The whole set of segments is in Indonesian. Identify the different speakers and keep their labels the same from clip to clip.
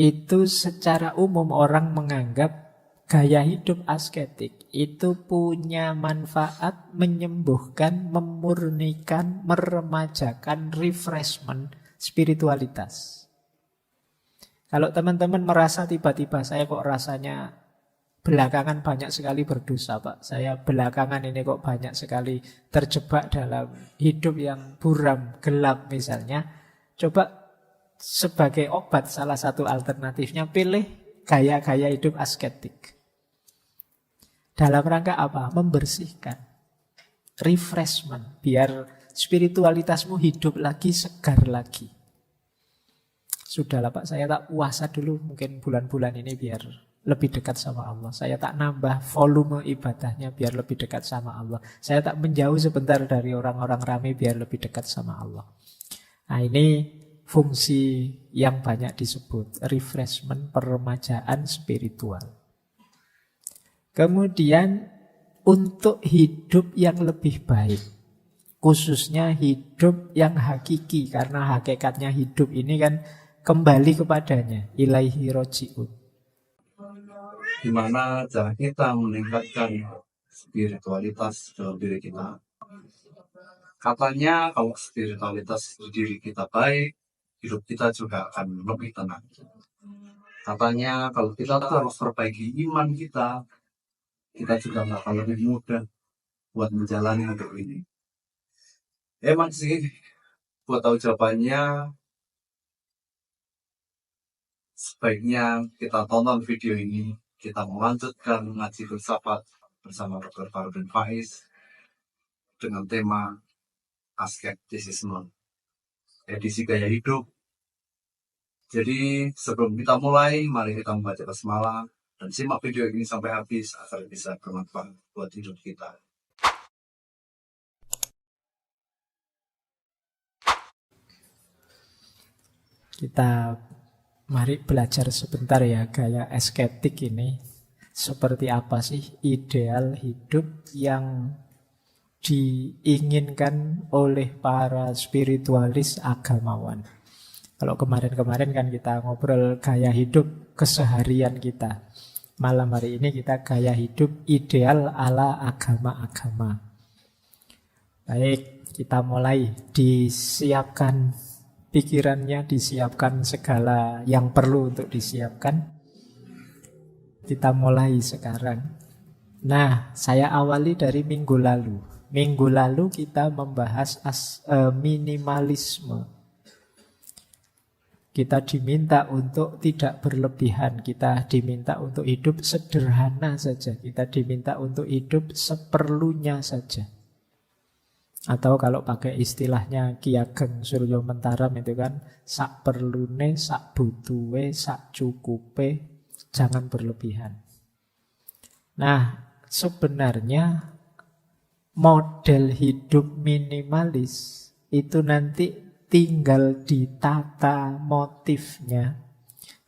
Speaker 1: itu secara umum orang menganggap gaya hidup asketik itu punya manfaat menyembuhkan, memurnikan, meremajakan, refreshment, spiritualitas. Kalau teman-teman merasa tiba-tiba saya kok rasanya belakangan banyak sekali berdosa, Pak. Saya belakangan ini kok banyak sekali terjebak dalam hidup yang buram, gelap misalnya. Coba sebagai obat salah satu alternatifnya pilih gaya-gaya hidup asketik. Dalam rangka apa? Membersihkan. Refreshment. Biar spiritualitasmu hidup lagi, segar lagi. Sudahlah Pak, saya tak puasa dulu mungkin bulan-bulan ini biar lebih dekat sama Allah. Saya tak nambah volume ibadahnya biar lebih dekat sama Allah. Saya tak menjauh sebentar dari orang-orang ramai biar lebih dekat sama Allah. Nah ini fungsi yang banyak disebut. Refreshment, peremajaan spiritual. Kemudian untuk hidup yang lebih baik. Khususnya hidup yang hakiki. Karena hakikatnya hidup ini kan kembali kepadanya. Ilaihi roji'un.
Speaker 2: Gimana cara kita meningkatkan spiritualitas dalam diri kita? Katanya kalau spiritualitas di diri kita baik, hidup kita juga akan lebih tenang. Katanya kalau kita terus perbaiki iman kita juga akan lebih mudah buat menjalani hidup ini. Emang sih, buat tahu jawabannya, sebaiknya kita tonton video ini. Kita melanjutkan ngaji filsafat bersama Dr. Farudin Faiz dengan tema asketisisme, edisi gaya hidup. Jadi sebelum kita mulai, mari kita membaca basmalah dan simak video ini sampai habis agar bisa bermanfaat buat hidup kita.
Speaker 1: Kita mari belajar sebentar ya gaya asketik ini. Seperti apa sih ideal hidup yang diinginkan oleh para spiritualis agamawan. Kalau kemarin-kemarin kan kita ngobrol gaya hidup keseharian kita. Malam hari ini kita gaya hidup ideal ala agama-agama. Baik, kita mulai. Disiapkan pikirannya, disiapkan segala yang perlu untuk disiapkan. Kita mulai sekarang. Nah, saya awali dari minggu lalu. Minggu lalu kita membahas minimalisme. Kita diminta untuk tidak berlebihan. Kita diminta untuk hidup sederhana saja. Kita diminta untuk hidup seperlunya saja. Atau kalau pakai istilahnya Ki Ageng Suryo Mentaram itu kan, sak perlune, sak butuhe, sak cukupe, jangan berlebihan. Nah, sebenarnya model hidup minimalis itu nanti tinggal ditata motifnya,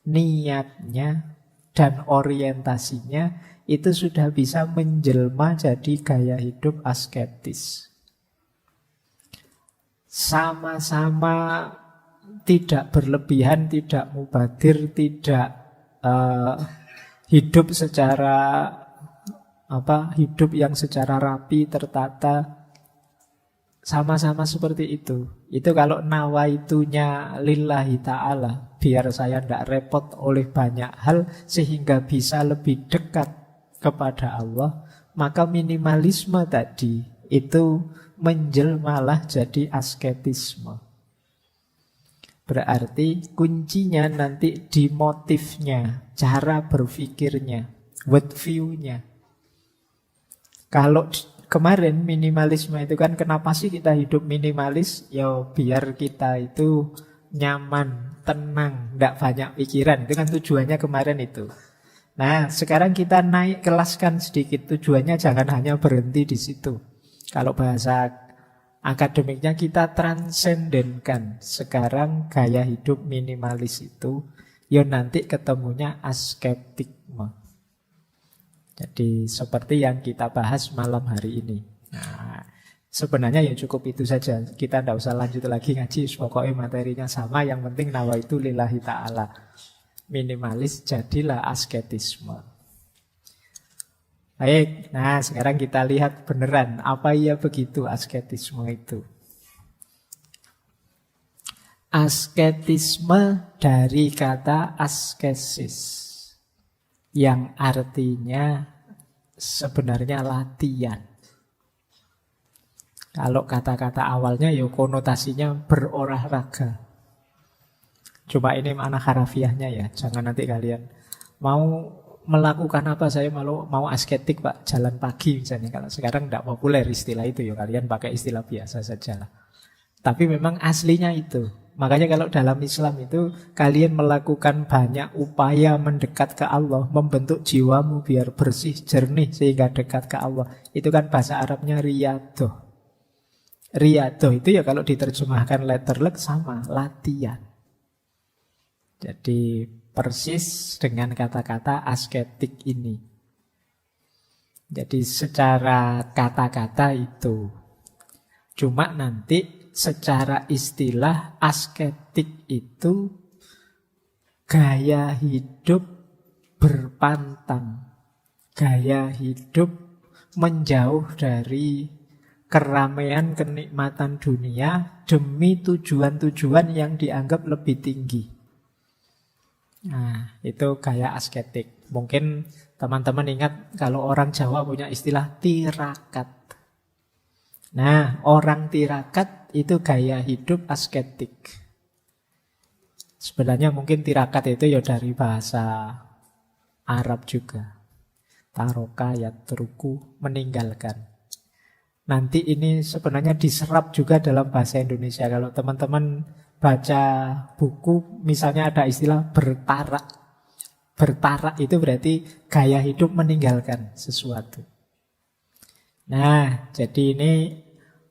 Speaker 1: niatnya, dan orientasinya. Itu sudah bisa menjelma jadi gaya hidup asketis. Sama-sama tidak berlebihan, tidak mubadir, tidak hidup secara hidup yang secara rapi, tertata. Sama-sama seperti itu. Itu kalau nawaitunya lillahi ta'ala, biar saya tidak repot oleh banyak hal sehingga bisa lebih dekat kepada Allah, maka minimalisme tadi itu menjelmalah jadi asketisme. Berarti kuncinya nanti di motifnya, cara berpikirnya, world view-nya. Kalau kemarin minimalisme itu kan kenapa sih kita hidup minimalis? Ya biar kita itu nyaman, tenang, tidak banyak pikiran. Itu kan tujuannya kemarin itu. Nah sekarang kita naik kelaskan sedikit. Tujuannya jangan hanya berhenti di situ. Kalau bahasa akademiknya kita transendenkan. Sekarang gaya hidup minimalis itu ya nanti ketemunya asketisme. Jadi seperti yang kita bahas malam hari ini. Nah, sebenarnya ya cukup itu saja. Kita tidak usah lanjut lagi ngaji. Pokoknya materinya sama. Yang penting nawaitu lillahi ta'ala. Minimalis jadilah asketisme. Baik, nah sekarang kita lihat beneran apa iya begitu asketisme itu. Asketisme dari kata askesis yang artinya sebenarnya latihan. Kalau kata-kata awalnya ya konotasinya berolahraga. Cuma ini makna harafiahnya ya. Jangan nanti kalian mau melakukan apa, saya mau asketik Pak, jalan pagi misalnya. Kalau sekarang tidak populer istilah itu ya, kalian pakai istilah biasa saja lah. Tapi memang aslinya itu. Makanya kalau dalam Islam itu kalian melakukan banyak upaya mendekat ke Allah, membentuk jiwamu biar bersih, jernih sehingga dekat ke Allah. Itu kan bahasa Arabnya riyadoh. Riyadoh itu ya kalau diterjemahkan letterlek sama, latihan. Jadi persis dengan kata-kata asketik ini. Jadi secara kata-kata itu. Cuma nanti secara istilah asketik itu gaya hidup berpantang. Gaya hidup menjauh dari keramaian kenikmatan dunia demi tujuan-tujuan yang dianggap lebih tinggi. Nah, itu gaya asketik. Mungkin teman-teman ingat kalau orang Jawa punya istilah tirakat. Nah, orang tirakat itu gaya hidup asketik. Sebenarnya mungkin tirakat itu ya dari bahasa Arab juga. Taroka, yatruku, meninggalkan. Nanti ini sebenarnya diserap juga dalam bahasa Indonesia. Kalau teman-teman baca buku, misalnya ada istilah bertarak. Bertarak itu berarti gaya hidup meninggalkan sesuatu. Nah, jadi ini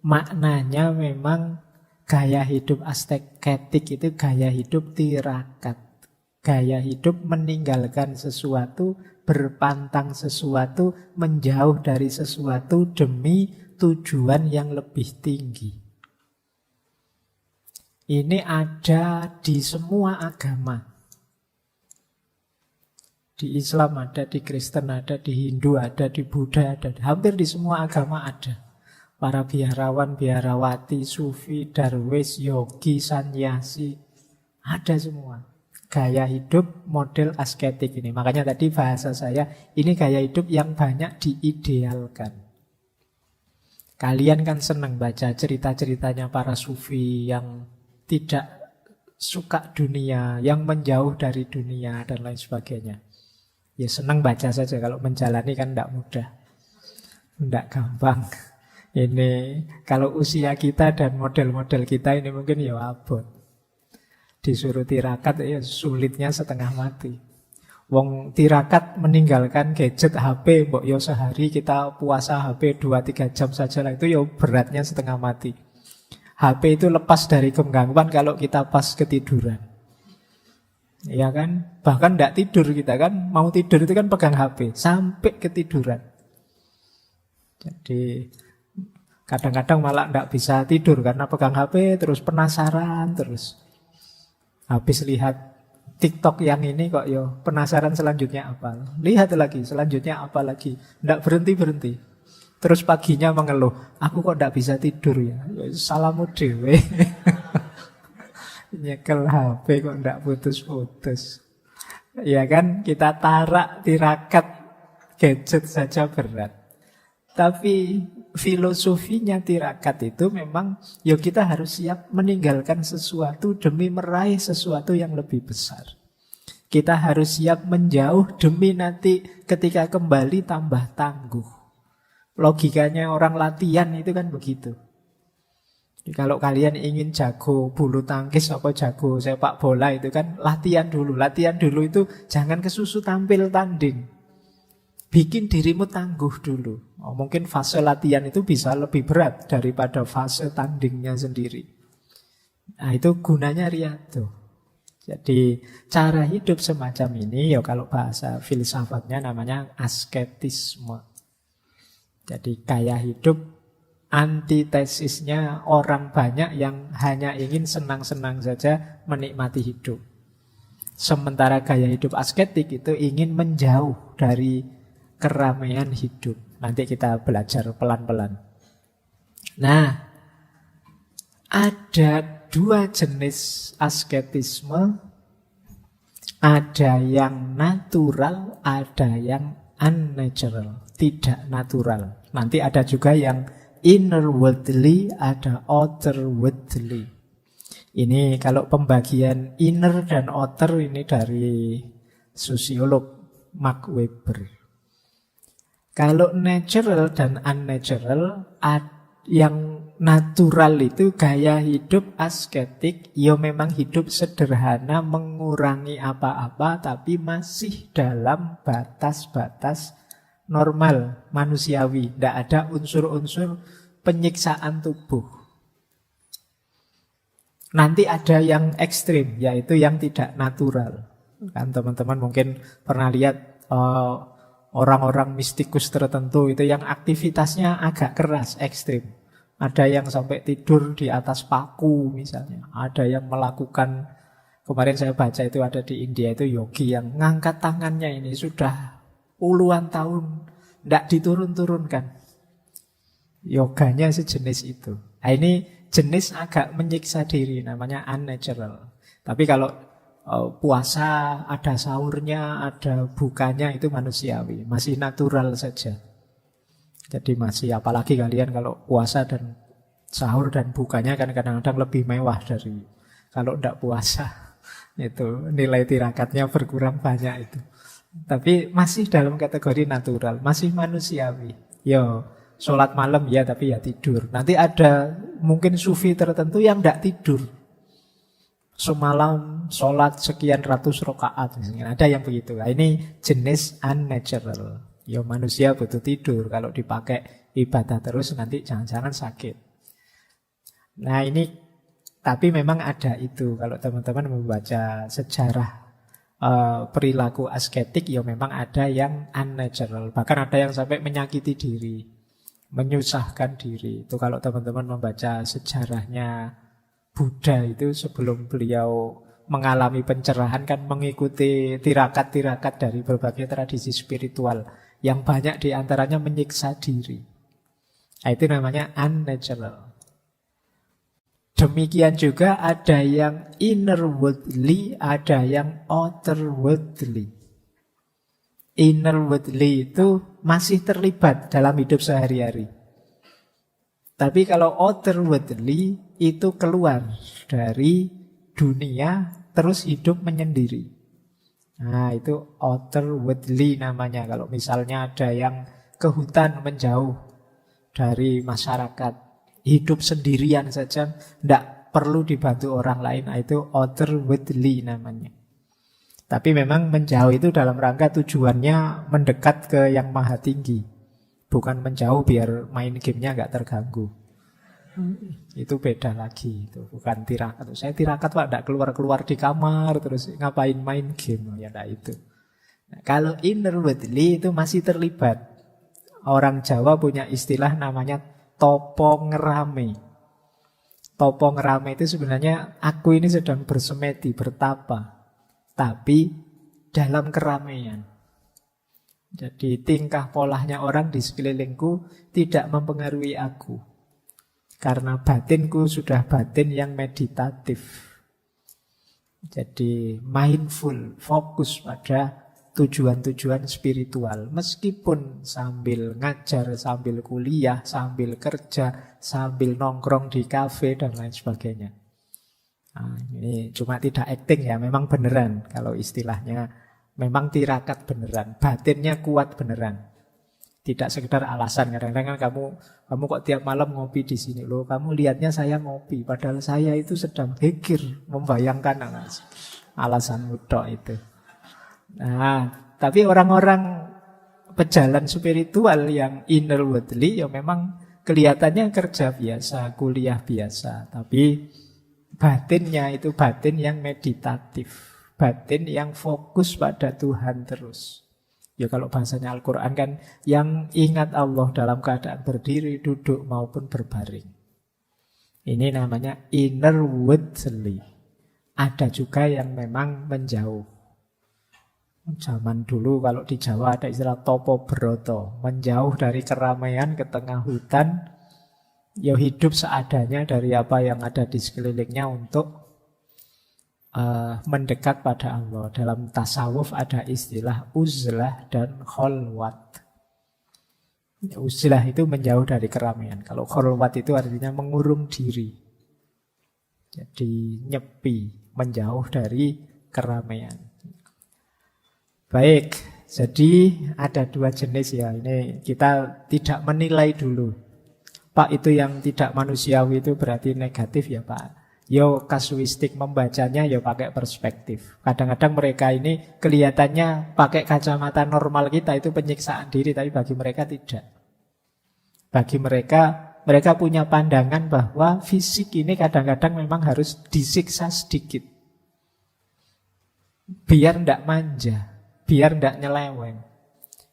Speaker 1: maknanya memang gaya hidup asketik itu gaya hidup tirakat. Gaya hidup meninggalkan sesuatu, berpantang sesuatu, menjauh dari sesuatu demi tujuan yang lebih tinggi. Ini ada di semua agama. Di Islam ada, di Kristen ada, di Hindu ada, di Buddha ada. Hampir di semua agama ada. Para biarawan, biarawati, sufi, darwis, yogi, sanyasi. Ada semua. Gaya hidup model asketik ini. Makanya tadi bahasa saya, ini gaya hidup yang banyak diidealkan. Kalian kan senang baca cerita-ceritanya para sufi yang tidak suka dunia, yang menjauh dari dunia dan lain sebagainya. Ya senang baca saja, kalau menjalani kan tidak mudah. Tidak gampang. Ini kalau usia kita dan model-model kita ini mungkin ya abot. Disuruh tirakat ya sulitnya setengah mati. Wong tirakat meninggalkan gadget HP, mbok yo sehari kita puasa HP 2-3 jam saja lah, itu ya beratnya setengah mati. HP itu lepas dari genggaman kalau kita pas ketiduran. Ya kan? Bahkan tidak tidur kita kan, mau tidur itu kan pegang HP sampai ketiduran. Jadi kadang-kadang malah tidak bisa tidur karena pegang HP terus penasaran terus. Habis lihat TikTok yang ini kok yo penasaran selanjutnya apa. Lihat lagi selanjutnya apa lagi. Tidak berhenti-berhenti. Terus paginya mengeluh, aku kok tidak bisa tidur ya. Salamu dewe. Nyekel HP kok tidak putus-putus. Ya kan, kita tarak tirakat gadget saja berat. Tapi filosofinya tirakat itu memang ya kita harus siap meninggalkan sesuatu demi meraih sesuatu yang lebih besar. Kita harus siap menjauh demi nanti ketika kembali tambah tangguh. Logikanya orang latihan itu kan begitu. Jadi kalau kalian ingin jago bulu tangkis apa jago sepak bola itu kan latihan dulu. Latihan dulu itu jangan kesusu tampil tanding. Bikin dirimu tangguh dulu. Mungkin fase latihan itu bisa lebih berat daripada fase tandingnya sendiri. Nah itu gunanya riyadhah. Jadi cara hidup semacam ini ya kalau bahasa filsafatnya namanya asketisme. Jadi gaya hidup antitesisnya orang banyak yang hanya ingin senang-senang saja menikmati hidup. Sementara gaya hidup asketik itu ingin menjauh dari keramaian hidup. Nanti kita belajar pelan-pelan. Nah, ada dua jenis asketisme. Ada yang natural, ada yang unnatural, tidak natural. Nanti ada juga yang inner worldly, ada outer worldly. Ini kalau pembagian inner dan outer ini dari sosiolog Max Weber. Kalau natural dan unnatural, yang natural itu gaya hidup asketik, ya memang hidup sederhana, mengurangi apa-apa, tapi masih dalam batas-batas normal, manusiawi. Tidak ada unsur-unsur penyiksaan tubuh. Nanti ada yang ekstrim, yaitu yang tidak natural. Kan teman-teman mungkin pernah lihat orang-orang mistikus tertentu itu yang aktivitasnya agak keras, ekstrim. Ada yang sampai tidur di atas paku misalnya. Ada yang melakukan, kemarin saya baca itu ada di India itu yogi yang ngangkat tangannya ini sudah puluhan tahun tidak diturun-turunkan. Yoganya sejenis itu. Nah, ini jenis agak menyiksa diri, namanya unnatural. Tapi kalau puasa, ada sahurnya, ada bukanya, itu manusiawi, masih natural saja. Jadi masih, apalagi kalian kalau puasa dan sahur dan bukanya kan kadang-kadang lebih mewah dari kalau tidak puasa. Itu nilai tirakatnya berkurang banyak itu. Tapi masih dalam kategori natural, masih manusiawi. Yo, sholat malam ya, tapi ya tidur. Nanti ada mungkin sufi tertentu yang tidak tidur. Semalam sholat sekian ratus rakaat misalnya. Ada yang begitu. Nah, ini jenis unnatural. Ya manusia butuh tidur. Kalau dipakai ibadah terus nanti jangan-jangan sakit. Nah ini, tapi memang ada itu. Kalau teman-teman membaca sejarah perilaku asketik, ya memang ada yang unnatural. Bahkan ada yang sampai menyakiti diri, menyusahkan diri. Itu kalau teman-teman membaca sejarahnya Buddha itu sebelum beliau mengalami pencerahan kan mengikuti tirakat-tirakat dari berbagai tradisi spiritual yang banyak diantaranya menyiksa diri. Nah, itu namanya unnatural. Demikian juga ada yang inner worldly, ada yang outer worldly. Inner worldly itu masih terlibat dalam hidup sehari-hari. Tapi kalau outer worldly itu keluar dari dunia terus hidup menyendiri. Nah itu outer worldly namanya. Kalau misalnya ada yang ke hutan menjauh dari masyarakat, hidup sendirian saja, tidak perlu dibantu orang lain, nah, itu outer worldly namanya. Tapi memang menjauh itu dalam rangka tujuannya mendekat ke yang maha tinggi. Bukan menjauh biar main gamenya nggak terganggu. Itu beda lagi, itu bukan tirakat. Saya tirakat Pak, tidak keluar-keluar di kamar terus ngapain main game, ya enggak itu. Nah, kalau inner worldly itu masih terlibat. Orang Jawa punya istilah namanya topo ngerame. Topo ngerame itu sebenarnya aku ini sedang bersemedi, bertapa, tapi dalam keramaian. Jadi tingkah polanya orang di sekelilingku tidak mempengaruhi aku. Karena batinku sudah batin yang meditatif. Jadi mindful, fokus pada tujuan-tujuan spiritual. Meskipun sambil ngajar, sambil kuliah, sambil kerja, sambil nongkrong di kafe dan lain sebagainya. Nah, ini cuma tidak acting ya, memang beneran. Kalau istilahnya memang tirakat beneran, batinnya kuat beneran. Tidak sekedar alasan. Kadang-kadang kan kamu kok tiap malam ngopi di sini loh. Kamu lihatnya saya ngopi, padahal saya itu sedang zikir, membayangkan alasan mudah itu. Nah, tapi orang-orang pejalan spiritual yang inner worldly ya memang kelihatannya kerja biasa, kuliah biasa, tapi batinnya itu batin yang meditatif, batin yang fokus pada Tuhan terus. Ya kalau bahasanya Al-Quran kan yang ingat Allah dalam keadaan berdiri, duduk maupun berbaring. Ini namanya inner worldly. Ada juga yang memang menjauh. Zaman dulu kalau di Jawa ada istilah topo broto, menjauh dari keramaian ke tengah hutan, ya hidup seadanya dari apa yang ada di sekelilingnya untuk mendekat pada Allah. Dalam tasawuf ada istilah uzlah dan kholwat. Uzlah itu menjauh dari keramaian. Kalau kholwat itu artinya mengurung diri. Jadi nyepi, menjauh dari keramaian. Baik, jadi ada dua jenis ya. Ini kita tidak menilai dulu. Pak, itu yang tidak manusiawi itu berarti negatif ya Pak. Yo kasuistik, membacanya yo pakai perspektif. Kadang-kadang mereka ini kelihatannya pakai kacamata normal kita itu penyiksaan diri, tapi bagi mereka tidak. Bagi mereka punya pandangan bahwa fisik ini kadang-kadang memang harus disiksa sedikit. Biar ndak manja, biar ndak nyeleweng.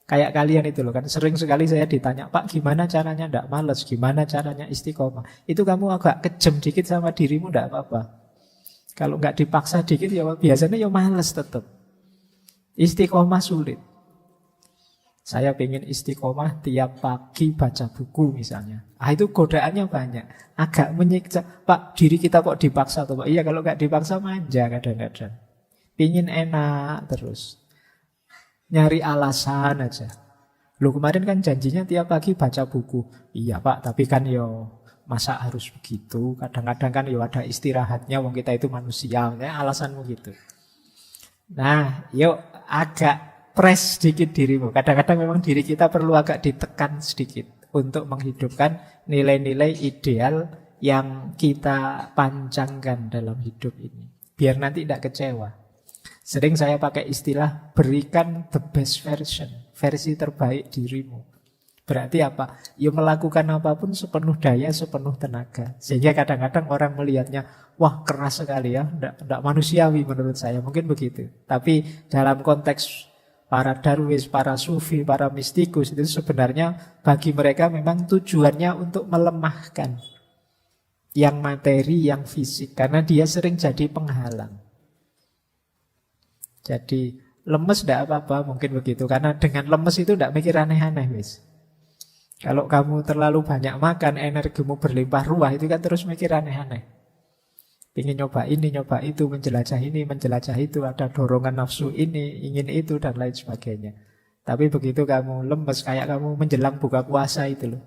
Speaker 1: Kayak kalian itu loh kan, sering sekali saya ditanya, Pak gimana caranya ndak males, gimana caranya istiqomah. Itu kamu agak kejam dikit sama dirimu ndak apa-apa. Kalau nggak dipaksa dikit ya biasanya ya males tetap. Istiqomah sulit. Saya pengen istiqomah tiap pagi baca buku misalnya. Itu godaannya banyak. Agak menyiksa. Pak, diri kita kok dipaksa tuh Pak? Iya, kalau nggak dipaksa manja kadang-kadang. Pingin enak terus. Nyari alasan aja. Lu kemarin kan janjinya tiap pagi baca buku. Iya Pak, tapi kan yo masa harus begitu. Kadang-kadang kan yo ada istirahatnya. Wong kita itu manusia. Alasanmu gitu. Nah, yuk agak press sedikit dirimu. Kadang-kadang memang diri kita perlu agak ditekan sedikit untuk menghidupkan nilai-nilai ideal yang kita pancangkan dalam hidup ini. Biar nanti tidak kecewa. Sering saya pakai istilah berikan the best version, versi terbaik dirimu. Berarti apa? Ya melakukan apapun sepenuh daya, sepenuh tenaga. Sehingga kadang-kadang orang melihatnya, wah keras sekali ya, tidak manusiawi menurut saya. Mungkin begitu. Tapi dalam konteks para darwis, para sufi, para mistikus itu sebenarnya bagi mereka memang tujuannya untuk melemahkan yang materi, yang fisik. Karena dia sering jadi penghalang. Jadi lemes tidak apa-apa, mungkin begitu. Karena dengan lemes itu tidak mikir aneh-aneh, wis. Kalau kamu terlalu banyak makan, energimu berlimpah ruah, itu kan terus mikir aneh-aneh. Ingin nyoba ini, nyoba itu, menjelajah ini, menjelajah itu, ada dorongan nafsu ini, ingin itu, dan lain sebagainya. Tapi begitu kamu lemes, kayak kamu menjelang buka puasa itu loh.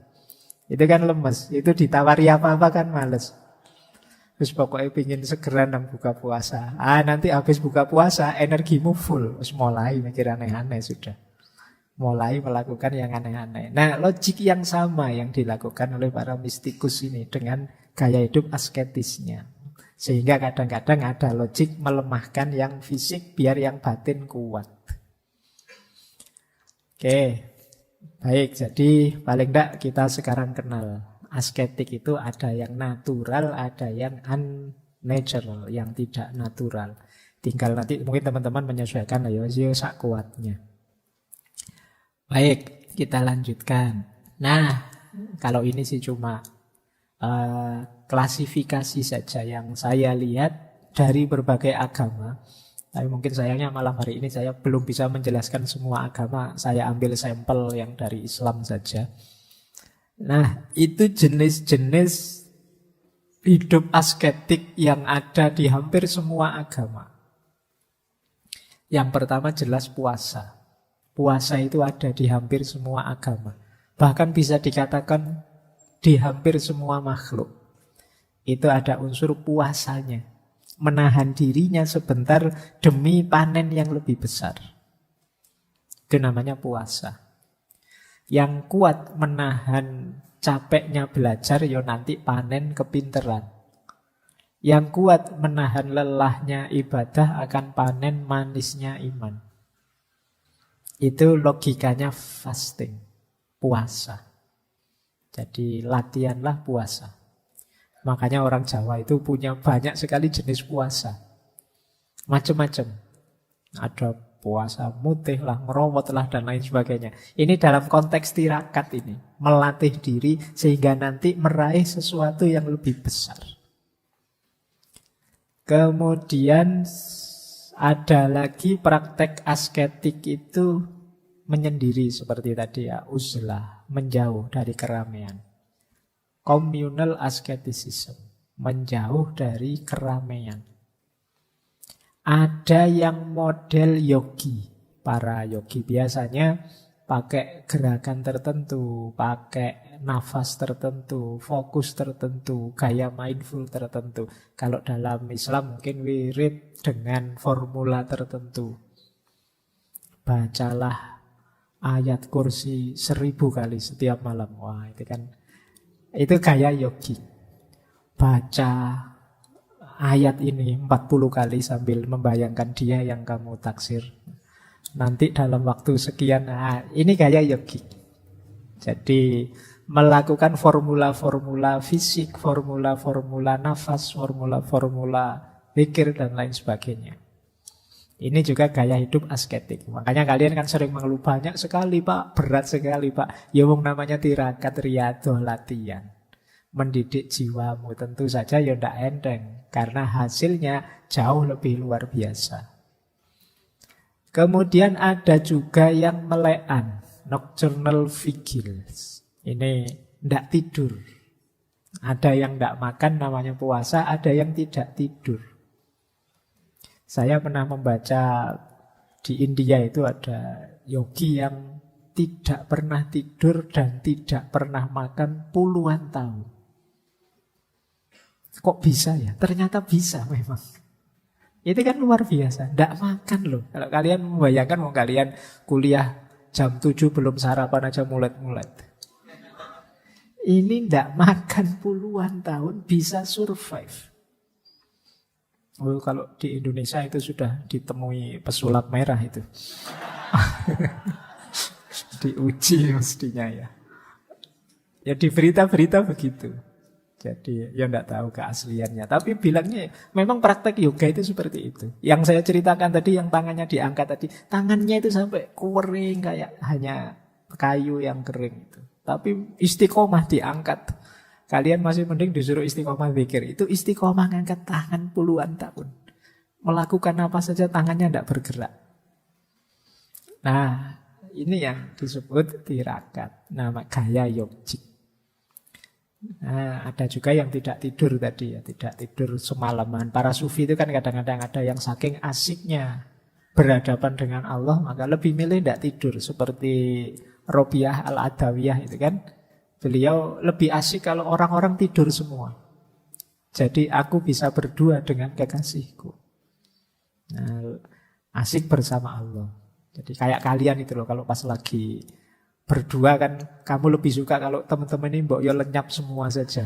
Speaker 1: Itu kan lemes, itu ditawari apa-apa kan males. Terus pokoknya ingin segera nang buka puasa. Nanti habis buka puasa, energimu full. Terus mulai mikir aneh-aneh sudah. Mulai melakukan yang aneh-aneh. Nah, logik yang sama yang dilakukan oleh para mistikus ini dengan gaya hidup asketisnya. Sehingga kadang-kadang ada logik melemahkan yang fisik biar yang batin kuat. Oke, baik. Jadi paling tidak kita sekarang kenal. Asketik itu ada yang natural, ada yang unnatural, yang tidak natural. Tinggal nanti mungkin teman-teman menyesuaikan lah ya, sak kuatnya. Baik, kita lanjutkan. Nah, kalau ini sih cuma klasifikasi saja yang saya lihat dari berbagai agama. Tapi mungkin sayangnya malam hari ini saya belum bisa menjelaskan semua agama. Saya ambil sampel yang dari Islam saja. Nah, itu jenis-jenis hidup asketik yang ada di hampir semua agama. Yang pertama jelas puasa. Puasa itu ada di hampir semua agama. Bahkan bisa dikatakan di hampir semua makhluk. Itu ada unsur puasanya. Menahan dirinya sebentar demi panen yang lebih besar. Itu namanya puasa. Yang kuat menahan capeknya belajar, ya nanti panen kepinteran. Yang kuat menahan lelahnya ibadah akan panen manisnya iman. Itu logikanya fasting, puasa. Jadi latihanlah puasa. Makanya orang Jawa itu punya banyak sekali jenis puasa. Macam-macam. Ada puasa mutih lah, ngerowot lah, dan lain sebagainya. Ini dalam konteks tirakat ini. Melatih diri sehingga nanti meraih sesuatu yang lebih besar. Kemudian ada lagi praktek asketik itu menyendiri seperti tadi ya, uzlah, menjauh dari keramaian. Communal asceticism, menjauh dari keramaian. Ada yang model yogi. Para yogi biasanya pakai gerakan tertentu, pakai nafas tertentu, fokus tertentu, gaya mindful tertentu. Kalau dalam Islam mungkin wirid dengan formula tertentu. Bacalah ayat kursi 1000 kali setiap malam. Wah, itu gaya yogi. Baca ayat ini 40 kali sambil membayangkan dia yang kamu taksir. Nanti dalam waktu sekian, ini gaya yogi. Jadi melakukan formula-formula fisik, formula-formula nafas, formula-formula pikir dan lain sebagainya. Ini juga gaya hidup asketik. Makanya kalian kan sering mengeluh, banyak sekali Pak, berat sekali Pak. Ya wong namanya tirakat, riadoh, latihan. Mendidik jiwamu tentu saja ya ndak enteng. Karena hasilnya jauh lebih luar biasa. Kemudian ada juga yang melean, nocturnal vigils. Ini ndak tidur. Ada yang ndak makan namanya puasa, ada yang tidak tidur. Saya pernah membaca di India itu ada yogi yang tidak pernah tidur dan tidak pernah makan puluhan tahun. Kok bisa ya? Ternyata bisa memang. Itu kan luar biasa. Tidak makan loh. Kalau kalian membayangkan mau kalian kuliah jam 7 belum sarapan aja mulet-mulet. Ini tidak makan puluhan tahun bisa survive. Oh, kalau di Indonesia itu sudah ditemui pesulap merah itu. Diuji mestinya ya. Ya di berita-berita begitu. Jadi ya enggak tahu keasliannya. Tapi bilangnya memang praktek yoga itu seperti itu. Yang saya ceritakan tadi yang tangannya diangkat tadi. Tangannya itu sampai kering kayak hanya kayu yang kering itu. Tapi istiqomah diangkat. Kalian masih mending disuruh istiqomah zikir. Itu istiqomah ngangkat tangan puluhan tahun. Melakukan apa saja tangannya tidak bergerak. Nah, ini yang disebut tirakat. Nama gaya yogi. Nah, ada juga yang tidak tidur tadi ya. Tidak tidur semalaman. Para sufi itu kan kadang-kadang ada yang saking asiknya berhadapan dengan Allah, maka lebih milih tidak tidur. Seperti Robiah Al-Adawiyah itu kan. Beliau lebih asik kalau orang-orang tidur semua. Jadi aku bisa berdua dengan kekasihku. Nah, asik bersama Allah. Jadi kayak kalian itu loh, kalau pas lagi berdua kan kamu lebih suka kalau teman-teman ini mbok yo lenyap semua saja.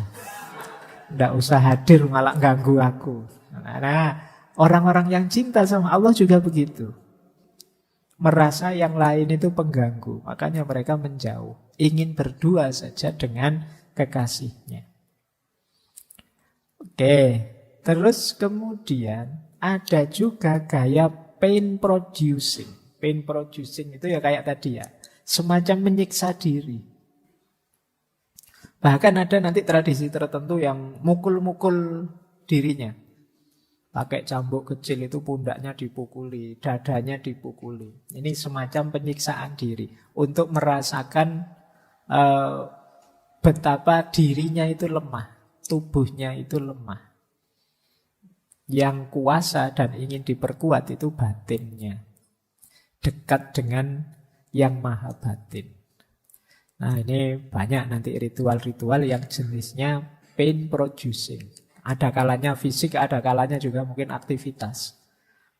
Speaker 1: Nggak usah hadir malah ganggu aku. Nah, orang-orang yang cinta sama Allah juga begitu. Merasa yang lain itu pengganggu, makanya mereka menjauh. Ingin berdua saja dengan kekasihnya. Oke, terus kemudian ada juga gaya pain producing. Pain producing itu ya kayak tadi ya, semacam menyiksa diri. Bahkan ada nanti tradisi tertentu yang mukul-mukul dirinya. Pakai cambuk kecil itu pundaknya dipukuli, dadanya dipukuli. Ini semacam penyiksaan diri untuk merasakan betapa dirinya itu lemah, tubuhnya itu lemah. Yang kuasa dan ingin diperkuat itu batinnya. Dekat dengan yang maha batin. Nah, ini banyak nanti ritual-ritual yang jenisnya pain producing. Ada kalanya fisik, ada kalanya juga mungkin aktivitas.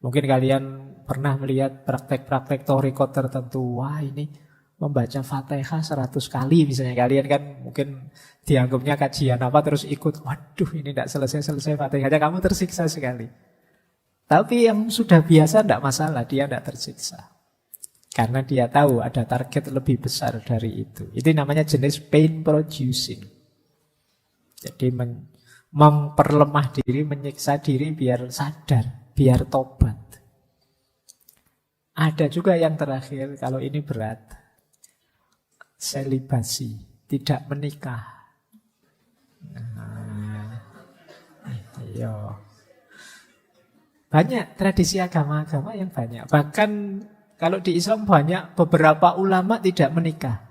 Speaker 1: Mungkin kalian pernah melihat praktek-praktek torikot tertentu. Wah, ini membaca Fatihah 100 kali misalnya. Kalian kan mungkin dianggapnya kajian apa terus ikut. Waduh, ini tidak selesai-selesai Fatihahnya, kamu tersiksa sekali. Tapi yang sudah biasa tidak masalah, dia tidak tersiksa. Karena dia tahu ada target lebih besar dari itu. Itu namanya jenis pain producing. Jadi memperlemah diri, menyiksa diri biar sadar, biar tobat. Ada juga yang terakhir, kalau ini berat, selibasi, tidak menikah. Nah, iya. Banyak tradisi agama-agama yang banyak. Bahkan kalau di Islam banyak beberapa ulama tidak menikah.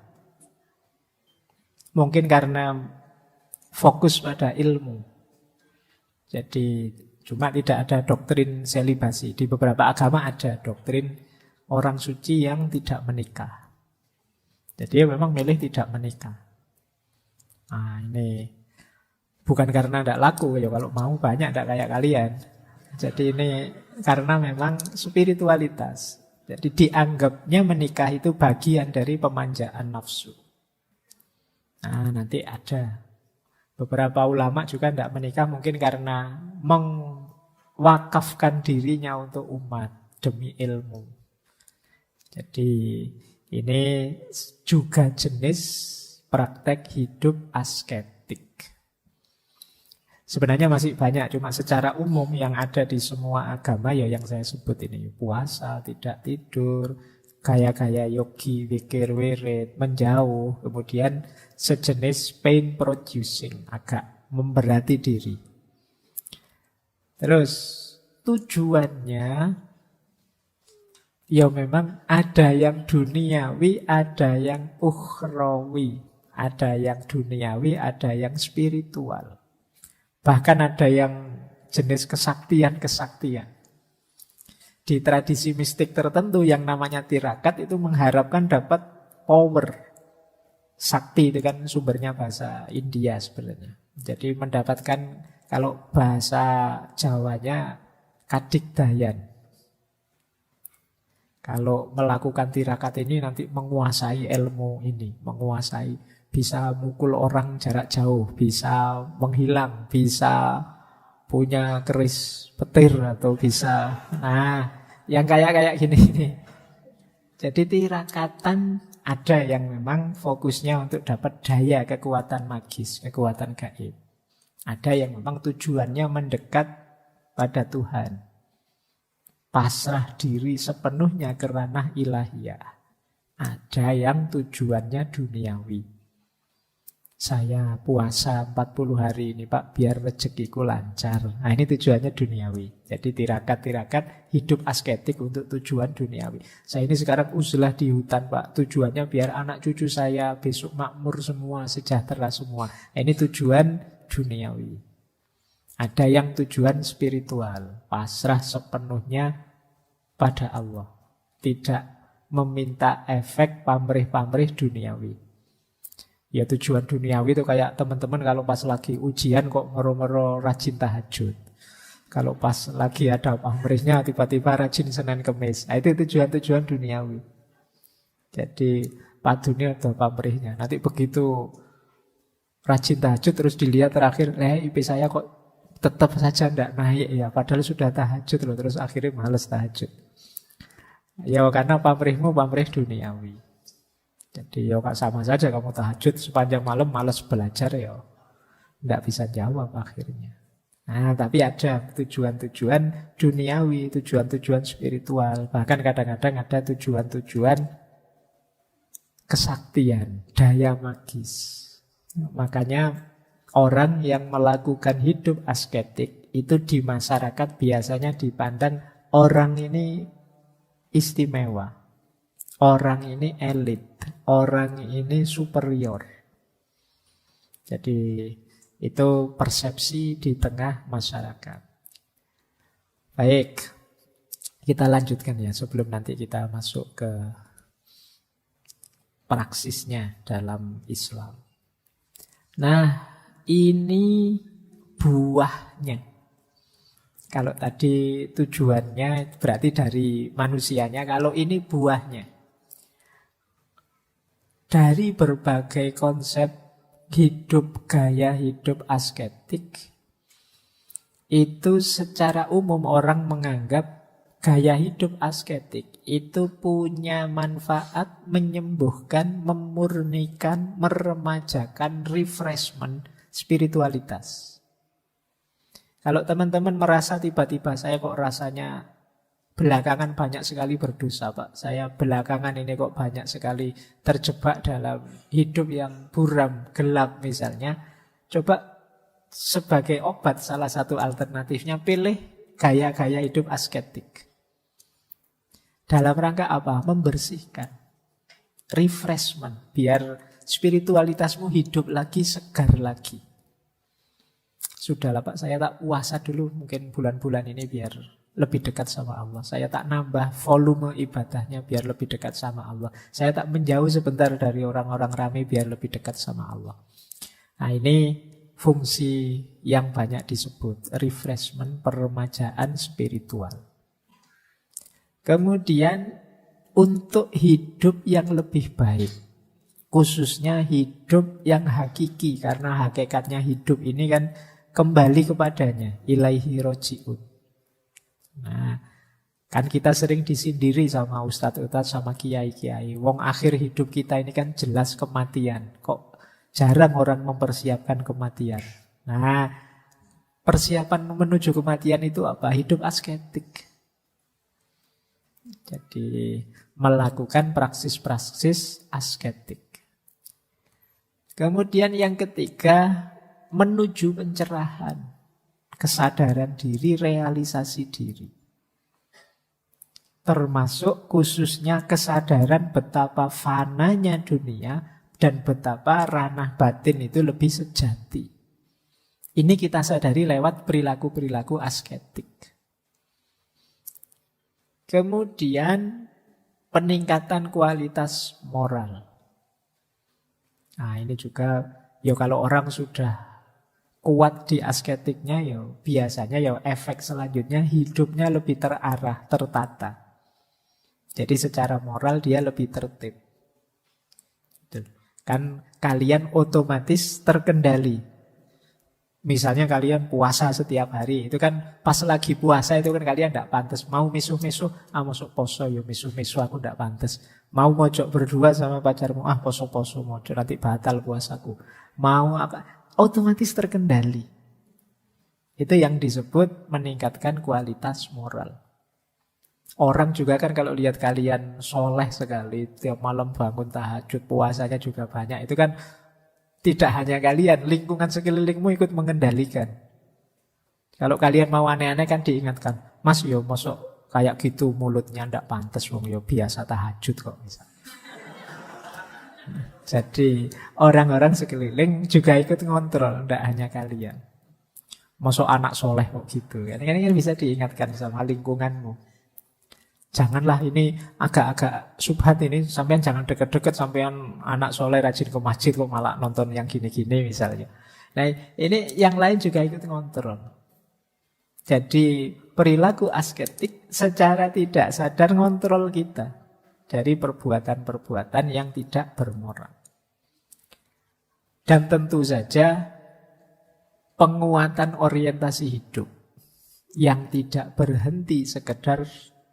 Speaker 1: Mungkin karena fokus pada ilmu. Jadi cuma tidak ada doktrin selibasi. Di beberapa agama ada doktrin orang suci yang tidak menikah. Jadi dia memang milih tidak menikah. Nah ini bukan karena tidak laku. Ya kalau mau banyak tidak kayak kalian. Jadi ini karena memang spiritualitas. Jadi dianggapnya menikah itu bagian dari pemanjaan nafsu. Nah nanti ada beberapa ulama juga tidak menikah mungkin karena mewakafkan dirinya untuk umat demi ilmu. Jadi ini juga jenis praktek hidup asketik. Sebenarnya masih banyak, cuma secara umum yang ada di semua agama ya yang saya sebut ini. Puasa, tidak tidur, gaya-gaya yogi, zikir, wirid, menjauh, kemudian sejenis pain producing, agak memberati diri. Terus tujuannya ya memang ada yang duniawi, ada yang ukhrawi, ada yang duniawi, ada yang spiritual. Bahkan ada yang jenis kesaktian-kesaktian. Di tradisi mistik tertentu yang namanya tirakat itu mengharapkan dapat power. Sakti itu kan sumbernya bahasa India sebenarnya. Jadi mendapatkan kalau bahasa Jawanya kadigdayan. Kalau melakukan tirakat ini nanti menguasai ilmu ini, menguasai. Bisa mukul orang jarak jauh, bisa menghilang, bisa punya keris petir atau bisa. Nah, yang kayak gini nih. Jadi tirakatan ada yang memang fokusnya untuk dapat daya kekuatan magis, kekuatan gaib. Ada yang memang tujuannya mendekat pada Tuhan. Pasrah diri sepenuhnya ke ranah ilahiyah. Ada yang tujuannya duniawi. Saya puasa 40 hari ini Pak, biar rezekiku lancar. Nah ini tujuannya duniawi. Jadi tirakat-tirakat hidup asketik untuk tujuan duniawi. Saya ini sekarang uzlah di hutan Pak, tujuannya biar anak cucu saya besok makmur semua, sejahtera semua. Nah, ini tujuan duniawi. Ada yang tujuan spiritual, pasrah sepenuhnya pada Allah. Tidak meminta efek pamrih-pamrih duniawi. Ya tujuan duniawi itu kayak teman-teman kalau pas lagi ujian kok mero-mero rajin tahajud. Kalau pas lagi ada pamrihnya tiba-tiba rajin Senin Kemis. Nah, itu tujuan-tujuan duniawi. Jadi padunya atau pamrihnya. Nanti begitu rajin tahajud terus dilihat terakhir, IP saya kok tetap saja tidak naik ya. Padahal sudah tahajud loh, terus akhirnya males tahajud. Ya karena pamrihmu pamrih duniawi. Jadi ya sama saja kamu tahajud sepanjang malam malas belajar ya. Tidak bisa jawab akhirnya. Nah tapi ada tujuan-tujuan duniawi, tujuan-tujuan spiritual. Bahkan kadang-kadang ada tujuan-tujuan kesaktian, daya magis. Makanya orang yang melakukan hidup asketik itu di masyarakat biasanya dipandang orang ini istimewa. Orang ini elit, orang ini superior. Jadi itu persepsi di tengah masyarakat. Baik, kita lanjutkan ya sebelum nanti kita masuk ke praksisnya dalam Islam. Nah, ini buahnya. Kalau tadi tujuannya berarti dari manusianya, kalau ini buahnya. Dari berbagai konsep hidup, gaya hidup asketik, itu secara umum orang menganggap gaya hidup asketik itu punya manfaat menyembuhkan, memurnikan, meremajakan, refreshment, spiritualitas. Kalau teman-teman merasa tiba-tiba saya kok rasanya belakangan banyak sekali berdosa Pak. Saya belakangan ini kok banyak sekali terjebak dalam hidup yang buram, gelap misalnya. Coba sebagai obat salah satu alternatifnya pilih gaya-gaya hidup asketik. Dalam rangka apa? Membersihkan. Refreshment. Biar spiritualitasmu hidup lagi, segar lagi. Sudahlah Pak, saya tak puasa dulu mungkin bulan-bulan ini biar lebih dekat sama Allah. Saya tak nambah volume ibadahnya biar lebih dekat sama Allah. Saya tak menjauh sebentar dari orang-orang ramai biar lebih dekat sama Allah. Nah ini fungsi yang banyak disebut. Refreshment, peremajaan spiritual. Kemudian untuk hidup yang lebih baik. Khususnya hidup yang hakiki. Karena hakikatnya hidup ini kan kembali kepadanya, ilaihi roji'un. Nah, kan kita sering disindiri sama ustadz-ustadz, sama kiai-kiai. Wong akhir hidup kita ini kan jelas kematian. Kok jarang orang mempersiapkan kematian. Nah, persiapan menuju kematian itu apa? Hidup asketik. Jadi, melakukan praksis-praksis asketik. Kemudian yang ketiga, menuju pencerahan, kesadaran diri, realisasi diri. Termasuk khususnya kesadaran betapa fananya dunia dan betapa ranah batin itu lebih sejati. Ini kita sadari lewat perilaku-perilaku asketik. Kemudian peningkatan kualitas moral. Nah ini juga, ya kalau orang sudah kuat di asketiknya, ya biasanya ya efek selanjutnya hidupnya lebih terarah, tertata. Jadi secara moral dia lebih tertib. Kan kalian otomatis terkendali. Misalnya kalian puasa setiap hari, itu kan pas lagi puasa itu kan kalian tidak pantas. Mau misuh-misuh, masuk poso, ya misuh-misuh aku tidak pantas. Mau mojok berdua sama pacarmu, poso-poso mojok, nanti batal puasaku. Mau apa? Otomatis terkendali. Itu yang disebut meningkatkan kualitas moral. Orang juga kan kalau lihat kalian soleh sekali, tiap malam bangun tahajud, puasanya juga banyak. Itu kan tidak hanya kalian, lingkungan sekelilingmu ikut mengendalikan. Kalau kalian mau aneh-aneh kan diingatkan, Mas yo mosok kayak gitu mulutnya ndak pantas, wong yo biasa tahajud kok misalnya. Jadi orang-orang sekeliling juga ikut ngontrol, tidak hanya kalian. Masuk anak soleh kok gitu. Ini kan bisa diingatkan sama lingkunganmu. Janganlah ini agak-agak subhat ini, sampean jangan deket-deket, sampean anak soleh rajin ke masjid kok malah nonton yang gini-gini misalnya. Nah ini yang lain juga ikut ngontrol. Jadi perilaku asketik secara tidak sadar ngontrol kita dari perbuatan-perbuatan yang tidak bermoral. Dan tentu saja penguatan orientasi hidup yang tidak berhenti sekedar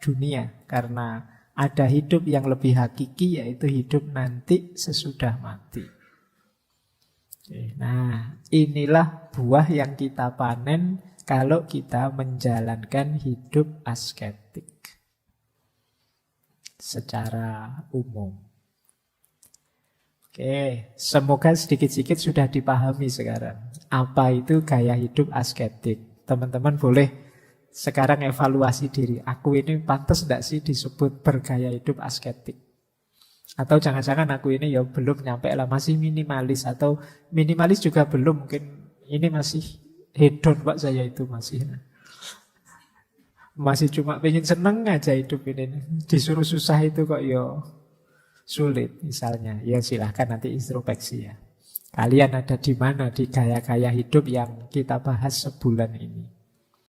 Speaker 1: dunia, karena ada hidup yang lebih hakiki, yaitu hidup nanti sesudah mati. Nah, inilah buah yang kita panen kalau kita menjalankan hidup asketik secara umum. Oke, semoga sedikit-sedikit sudah dipahami sekarang. Apa itu gaya hidup asketik? Teman-teman boleh sekarang evaluasi diri. Aku ini pantas tidak sih disebut bergaya hidup asketik? Atau jangan-jangan aku ini ya belum nyampe lah, masih minimalis. Atau minimalis juga belum, mungkin ini masih hedon Pak, saya itu masih cuma pengen seneng aja hidup ini. Disuruh susah itu kok ya sulit misalnya. Ya silahkan nanti introspeksi ya. Kalian ada di mana di gaya-gaya hidup yang kita bahas sebulan ini?